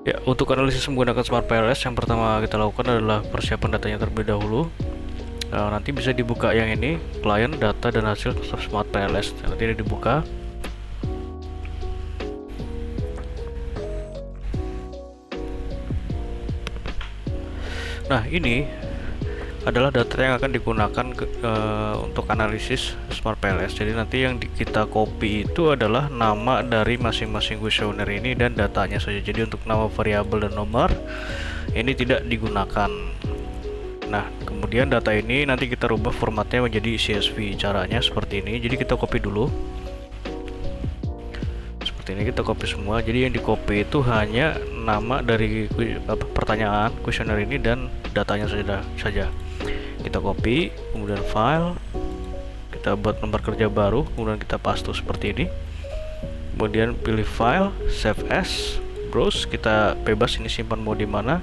Ya, untuk analisis menggunakan Smart PLS, yang pertama kita lakukan adalah persiapan datanya terlebih dahulu. Nanti bisa dibuka yang ini, client, data, dan hasil Smart PLS. Nanti ini dibuka. Nah, ini adalah data yang akan digunakan untuk analisis Smart PLS. Jadi nanti yang kita copy itu adalah nama dari masing-masing kuesioner ini dan datanya saja. Jadi untuk nama variabel dan nomor ini tidak digunakan. Nah, kemudian data ini nanti kita rubah formatnya menjadi CSV. Caranya seperti ini. Jadi kita copy dulu. Seperti ini kita copy semua. Jadi yang di copy itu hanya nama dari pertanyaan kuesioner ini dan datanya saja. Kita copy, kemudian file, kita buat lembar kerja baru, kemudian kita paste seperti ini. Kemudian pilih file, save as, browse, kita bebas ini simpan mau di mana.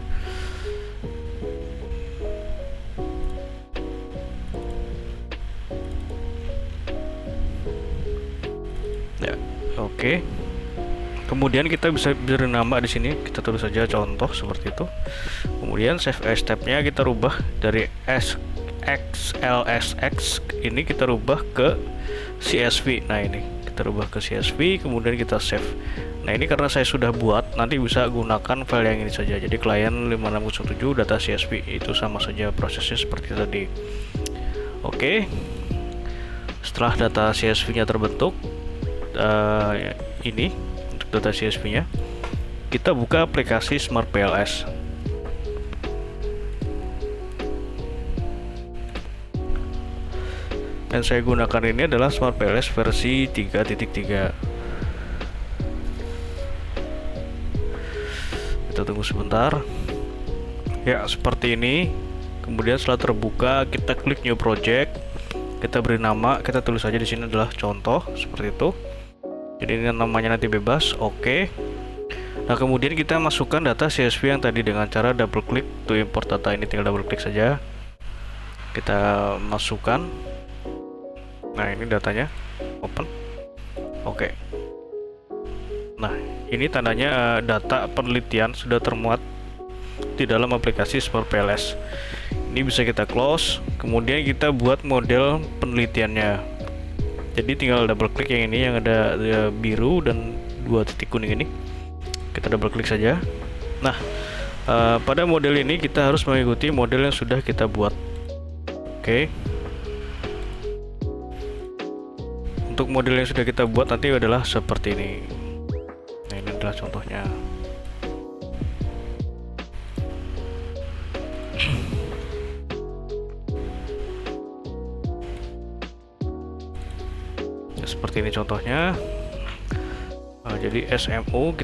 Ya, oke. Kemudian kita bisa beri nama di sini, kita tulis saja contoh seperti itu. Kemudian save as tab-nya kita rubah dari XLSX ini kita rubah ke CSV. Nah, ini kita rubah ke CSV, kemudian kita save. Nah, ini karena saya sudah buat, nanti bisa gunakan file yang ini saja. Jadi client 5607 data CSV itu sama saja prosesnya seperti tadi. Oke. Setelah data CSV-nya terbentuk, ini untuk data CSV-nya, kita buka aplikasi Smart PLS. Dan saya gunakan ini adalah Smart PLS versi 3.3. Kita tunggu sebentar. Ya, seperti ini. Kemudian setelah terbuka, kita klik new project. Kita beri nama, kita tulis saja di sini adalah contoh seperti itu. Jadi ini namanya nanti bebas. Oke. Nah, kemudian kita masukkan data CSV yang tadi dengan cara double klik to import data. Ini tinggal double klik saja. Kita masukkan. Nah, ini datanya, open. Oke. Nah, ini tandanya data penelitian sudah termuat di dalam aplikasi Smart PLS. Ini bisa kita close, kemudian kita buat model penelitiannya. Jadi tinggal double klik yang ini yang ada biru dan 2 titik kuning ini. Kita double klik saja. Nah, pada model ini kita harus mengikuti model yang sudah kita buat. Oke. Untuk model yang sudah kita buat nanti adalah seperti ini. Nah, ini adalah contohnya. Ya, seperti ini contohnya. Jadi SMU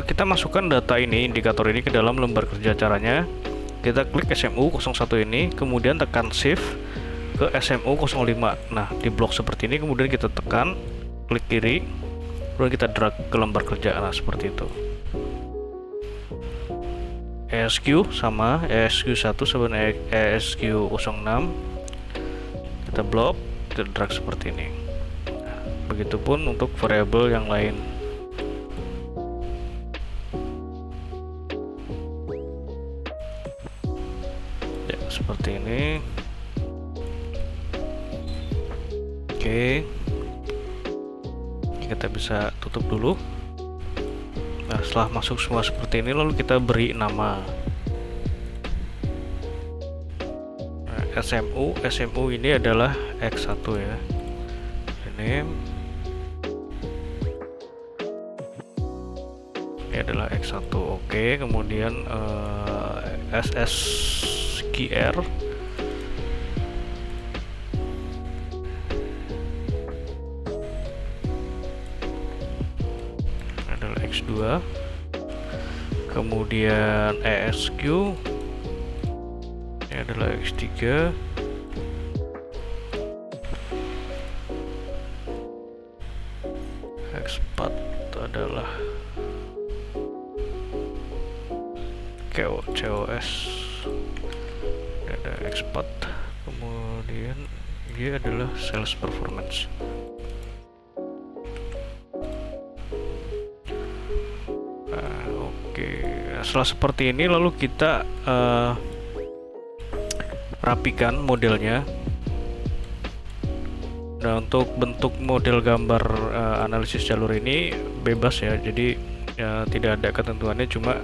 kita masukkan data ini, indikator ini ke dalam lembar kerja. Caranya kita klik SMU 01 ini, kemudian tekan shift ke SMU 05. Nah, di blok seperti ini, kemudian kita tekan klik kiri, kemudian kita drag ke lembar kerja. Nah, seperti itu. ESQ sama ESQ1 sama ESQ06, kita blok, kita drag seperti ini. Nah, begitupun untuk variabel yang lain. Ya, seperti ini. Oke, kita bisa tutup dulu. Nah, setelah masuk semua seperti ini, lalu kita beri nama. Nah, SMU ini adalah X1 ya. Ini adalah X1. Oke, kemudian SSQR X2, kemudian ESQ ini adalah X3, X4 adalah COS, ini ada X4, kemudian dia adalah sales performance. Ya, setelah seperti ini lalu kita rapikan modelnya. Nah, untuk bentuk model gambar analisis jalur ini bebas ya, jadi tidak ada ketentuannya, cuma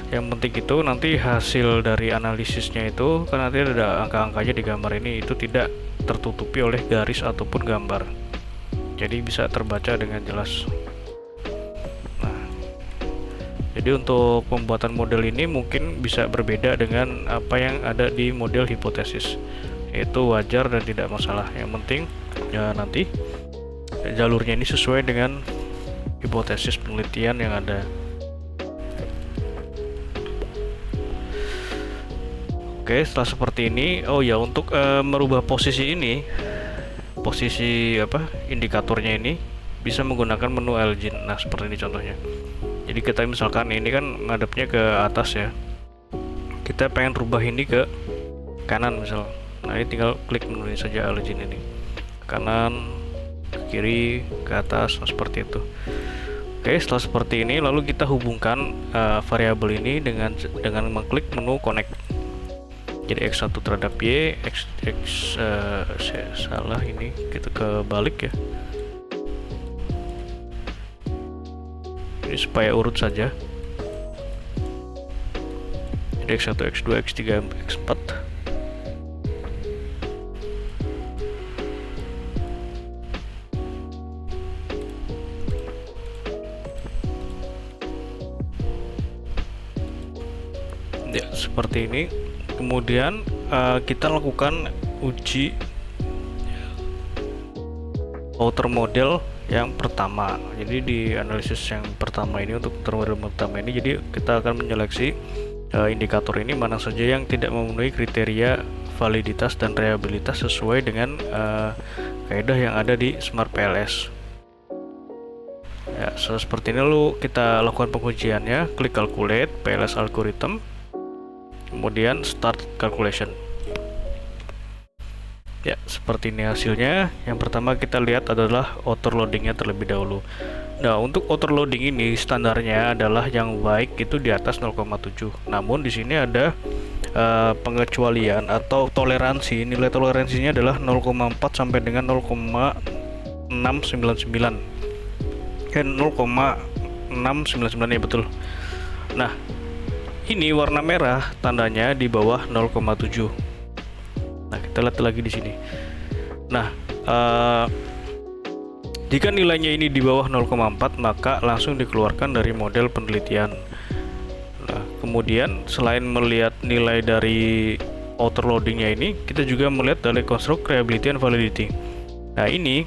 yang penting itu nanti hasil dari analisisnya itu kan nanti ada angka-angkanya di gambar ini, itu tidak tertutupi oleh garis ataupun gambar, jadi bisa terbaca dengan jelas. Nah, jadi untuk pembuatan model ini mungkin bisa berbeda dengan apa yang ada di model hipotesis, yaitu wajar dan tidak masalah. Yang penting ya nanti jalurnya ini sesuai dengan hipotesis penelitian yang ada. Oke, setelah seperti ini, oh ya, untuk merubah posisi ini, posisi indikatornya ini bisa menggunakan menu Algin. Nah, seperti ini contohnya. Jadi kita misalkan ini kan ngadepnya ke atas ya, kita pengen rubah ini ke kanan misal. Nah, ini tinggal klik menu ini saja, Algin ini, kanan, ke kiri, ke atas, nah, seperti itu. Oke, setelah seperti ini lalu kita hubungkan variabel ini dengan mengklik menu connect. Jadi X1 terhadap Y, salah ini, kita kebalik ya. Ini supaya urut saja. Jadi X1, X2, X3, X4. Ya, seperti ini. Kemudian kita lakukan uji outer model yang pertama. Jadi di analisis yang pertama ini, untuk outer model pertama ini, jadi kita akan menyeleksi indikator ini mana saja yang tidak memenuhi kriteria validitas dan reliabilitas sesuai dengan kaidah yang ada di Smart PLS. Ya, seperti ini lalu kita lakukan pengujiannya, klik calculate PLS algorithm, kemudian start calculation. Ya, seperti ini hasilnya. Yang pertama kita lihat adalah overloadingnya terlebih dahulu. Nah, untuk overloading ini standarnya adalah yang baik itu di atas 0,7. Namun di sini ada pengecualian atau toleransi. Nilai toleransinya adalah 0,4 sampai dengan 0,699. 0,699 ya, betul. Nah, ini warna merah tandanya di bawah 0,7. Nah, kita lihat lagi di sini. Nah, jika nilainya ini di bawah 0,4 maka langsung dikeluarkan dari model penelitian. Nah, kemudian selain melihat nilai dari overloadingnya ini, kita juga melihat dari construct reliability and validity. Nah, ini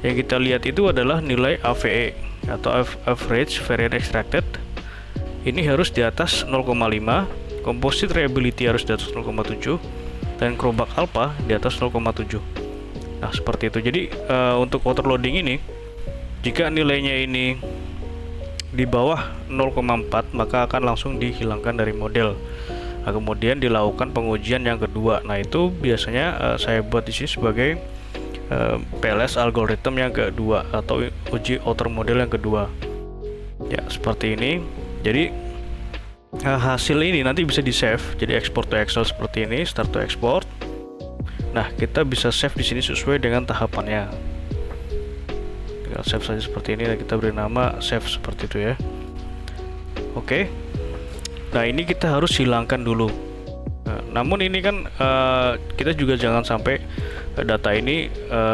yang kita lihat itu adalah nilai AVE atau average variance extracted. Ini harus di atas 0,5, composite reliability harus di atas 0,7, dan crowback alpha di atas 0,7. Nah, seperti itu. Jadi untuk overloading ini, jika nilainya ini di bawah 0,4 maka akan langsung dihilangkan dari model. Nah, kemudian dilakukan pengujian yang kedua. Nah, itu biasanya saya buat di sini sebagai PLS algorithm yang kedua atau uji outer model yang kedua. Ya, seperti ini. Jadi hasil ini nanti bisa di save, jadi export to Excel seperti ini, start to export. Nah, kita bisa save di sini sesuai dengan tahapannya. Tinggal save saja seperti ini dan kita beri nama save seperti itu ya. Oke. Nah, ini kita harus hilangkan dulu. Nah, namun ini kan kita juga jangan sampai data ini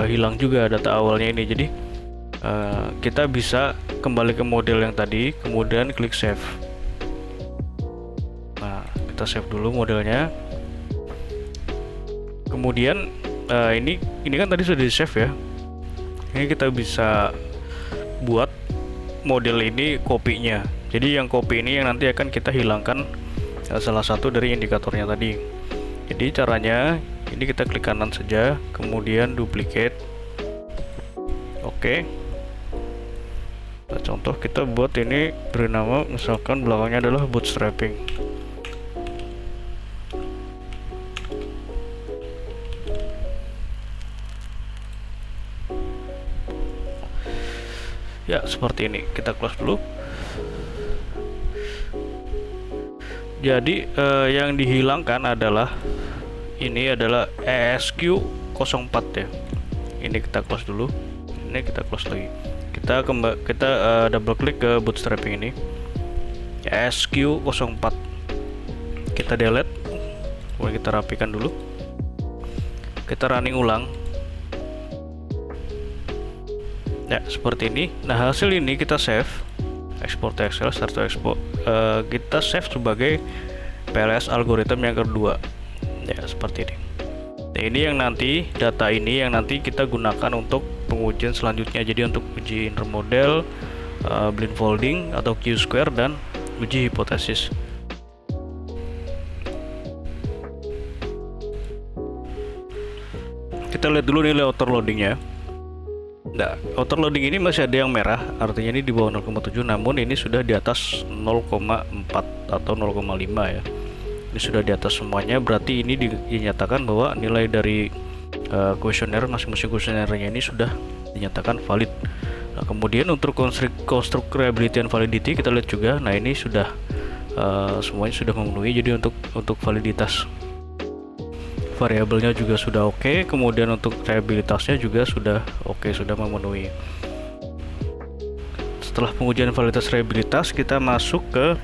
hilang juga, data awalnya ini. Jadi kita bisa kembali ke model yang tadi, kemudian klik save. Nah, kita save dulu modelnya. Kemudian ini kan tadi sudah di save ya. Ini kita bisa buat model ini kopinya. Jadi yang copy ini yang nanti akan kita hilangkan salah satu dari indikatornya tadi. Jadi caranya ini kita klik kanan saja, kemudian duplicate. Oke. Nah, contoh kita buat ini beri nama, misalkan belakangnya adalah bootstrapping. Ya, seperti ini. Kita close dulu. Jadi yang dihilangkan adalah ini adalah ESQ04 ya. Ini kita close dulu. Ini kita close lagi. Kita double klik ke bootstrapping ini. ESQ04. Kita delete. Kemudian kita rapikan dulu. Kita running ulang. Ya, seperti ini. Nah, hasil ini kita save. Export to Excel, start to export. Kita save sebagai PLS algorithm yang kedua. Ya, seperti ini. Nah, ini yang nanti data ini yang nanti kita gunakan untuk pengujian selanjutnya. Jadi untuk uji intermodel, blind folding atau Q-square, dan uji hipotesis. Kita lihat dulu nilai outer loadingnya. Nah, outer loading ini masih ada yang merah, artinya ini di bawah 0,7, namun ini sudah di atas 0,4 atau 0,5 ya. Ini sudah di atas semuanya, berarti ini dinyatakan bahwa nilai dari kuesioner, masing-masing kuesionernya ini sudah dinyatakan valid. Nah, kemudian untuk construct reliability and validity kita lihat juga. Nah, ini sudah semuanya sudah memenuhi. Jadi untuk validitas variabelnya juga sudah oke, kemudian untuk reliabilitasnya juga sudah oke, sudah memenuhi. Setelah pengujian validitas reliabilitas, kita masuk ke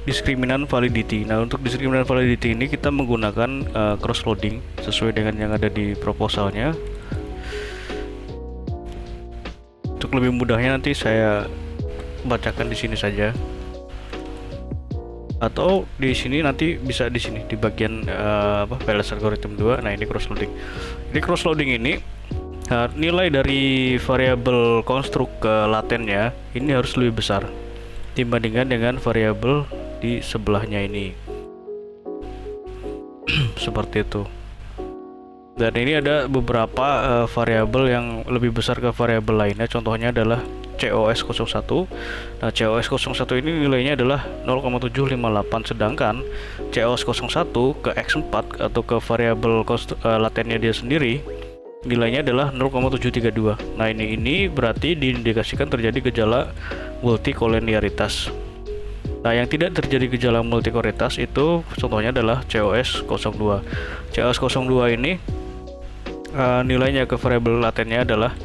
diskriminan validity. Nah, untuk diskriminan validity ini kita menggunakan cross loading sesuai dengan yang ada di proposalnya. Untuk lebih mudahnya nanti saya bacakan di sini saja. Atau di sini nanti bisa di sini di bagian PLS algorithm 2. Nah, ini cross loading. Di cross loading ini nilai dari variabel konstruk ke latennya ini harus lebih besar dibandingkan dengan variabel di sebelahnya ini. Seperti itu. Dan ini ada beberapa variabel yang lebih besar ke variabel lainnya. Contohnya adalah COS01. Nah, COS01 ini nilainya adalah 0,758, sedangkan COS01 ke X4 atau ke variabel latennya dia sendiri nilainya adalah 0,732. Nah, ini berarti diindikasikan terjadi gejala multikoleniaritas. Nah, yang tidak terjadi gejala multikoleniaritas itu contohnya adalah COS02. COS02 ini nilainya ke variabel latennya adalah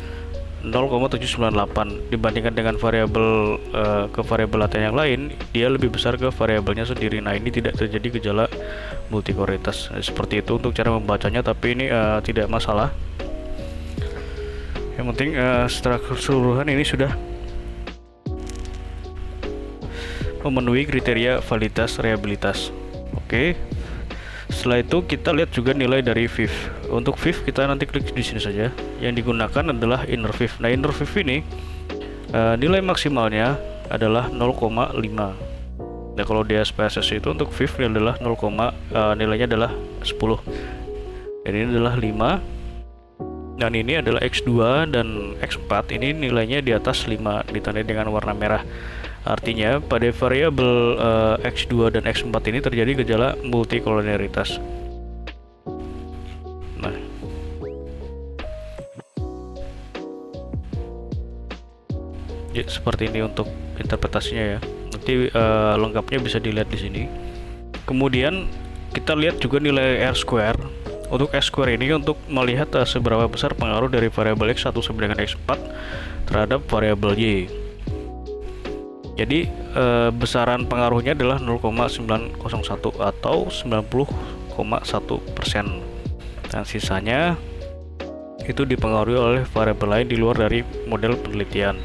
0,798, dibandingkan dengan variabel ke variabel laten yang lain dia lebih besar ke variabelnya sendiri. Nah, ini tidak terjadi gejala multikoleniaritas. Seperti itu untuk cara membacanya, tapi ini tidak masalah. Yang penting secara keseluruhan ini sudah memenuhi kriteria validitas reliabilitas. Oke. Setelah itu kita lihat juga nilai dari VIF. Untuk VIF kita nanti klik di sini saja. Yang digunakan adalah inner VIF. Nah, inner VIF ini nilai maksimalnya adalah 0,5. Nah, kalau di SPSS itu untuk VIF adalah nilainya adalah 10. Dan ini adalah 5. Dan ini adalah X2 dan X4, ini nilainya di atas 5, ditandai dengan warna merah. Artinya pada variabel X2 dan X4 ini terjadi gejala multikoleniaritas. Nah, ya, seperti ini untuk interpretasinya ya. Nanti lengkapnya bisa dilihat di sini. Kemudian kita lihat juga nilai R-square. Untuk R-square ini untuk melihat seberapa besar pengaruh dari variabel X1 sampai dengan X4 terhadap variabel Y. Jadi besaran pengaruhnya adalah 0,901 atau 90,1%. Dan sisanya itu dipengaruhi oleh variabel lain di luar dari model penelitian.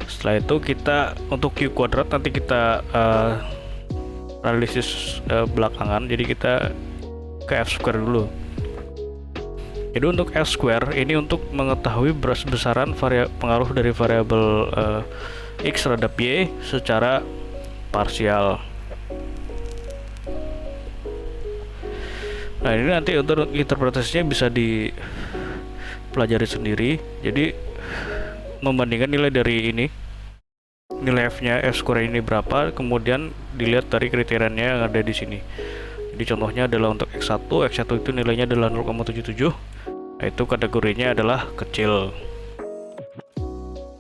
Setelah itu kita untuk Q kuadrat nanti kita analisis belakangan. Jadi kita ke F square dulu. Jadi untuk F square ini untuk mengetahui besaran pengaruh dari variabel X terhadap Y secara parsial. Nah, ini nanti untuk interpretasinya bisa dipelajari sendiri. Jadi membandingkan nilai dari ini, nilai F-nya, F square ini berapa, kemudian dilihat dari kriterianya yang ada di sini. Jadi contohnya adalah untuk X1 itu nilainya adalah 0,77. Nah, itu kategorinya adalah kecil.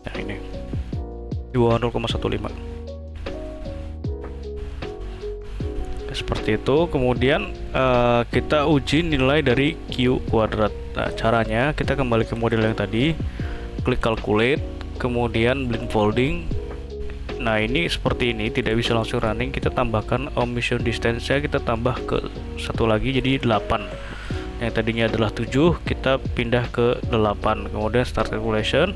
Nah, ini di bawah 0,15. Seperti itu. Kemudian kita uji nilai dari Q kuadrat. Nah, caranya kita kembali ke model yang tadi, klik calculate, kemudian blend folding. Nah, ini seperti ini, tidak bisa langsung running. Kita tambahkan omission distance-nya, kita tambah ke satu lagi jadi 8. Yang tadinya adalah 7, kita pindah ke 8. Kemudian start calculation.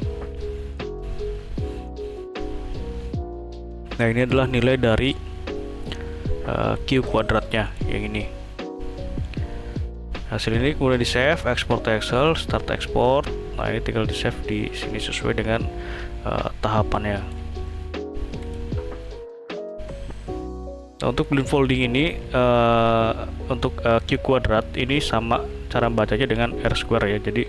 Nah, ini adalah nilai dari Q kuadratnya yang ini. Hasil ini kemudian di save, export to Excel, start export. Nah, ini tinggal di save di sini sesuai dengan tahapannya. Nah, untuk blend folding ini untuk Q kuadrat ini sama cara bacanya dengan R square ya. Jadi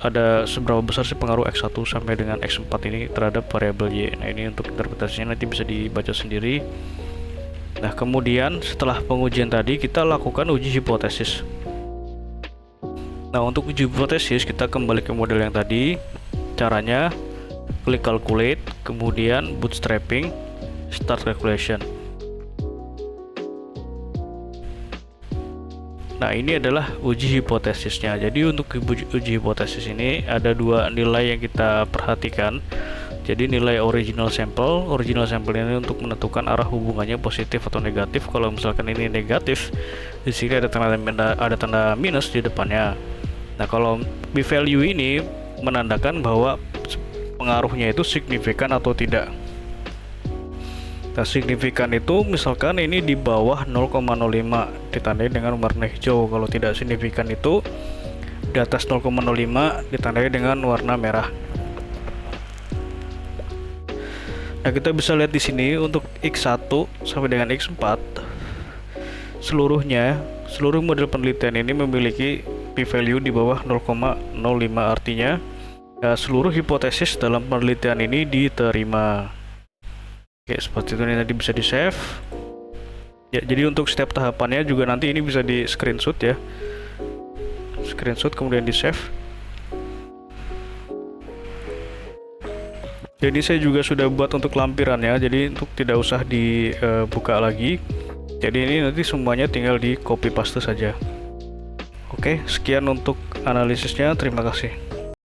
ada seberapa besar sih pengaruh X1 sampai dengan X4 ini terhadap variabel Y. Nah, ini untuk interpretasinya nanti bisa dibaca sendiri. Nah, kemudian setelah pengujian tadi kita lakukan uji hipotesis. Nah, untuk uji hipotesis kita kembali ke model yang tadi. Caranya klik calculate, kemudian bootstrapping, start calculation. Nah, ini adalah uji hipotesisnya. Jadi untuk uji hipotesis ini ada dua nilai yang kita perhatikan. Jadi nilai original sample ini untuk menentukan arah hubungannya positif atau negatif. Kalau misalkan ini negatif, di sini ada tanda minus di depannya. Nah, kalau p value ini menandakan bahwa pengaruhnya itu signifikan atau tidak. Nah, signifikan itu misalkan ini di bawah 0,05 ditandai dengan warna hijau. Kalau tidak signifikan itu di atas 0,05 ditandai dengan warna merah. Nah, kita bisa lihat di sini untuk X1 sampai dengan X4 seluruh model penelitian ini memiliki p-value di bawah 0,05, artinya seluruh hipotesis dalam penelitian ini diterima. Oke, seperti itu. Ini nanti bisa di save ya. Jadi untuk setiap tahapannya juga nanti ini bisa di screenshot ya, kemudian di save. Jadi saya juga sudah buat untuk lampirannya, jadi untuk tidak usah dibuka lagi. Jadi ini nanti semuanya tinggal di copy paste saja. Oke, sekian untuk analisisnya. Terima kasih.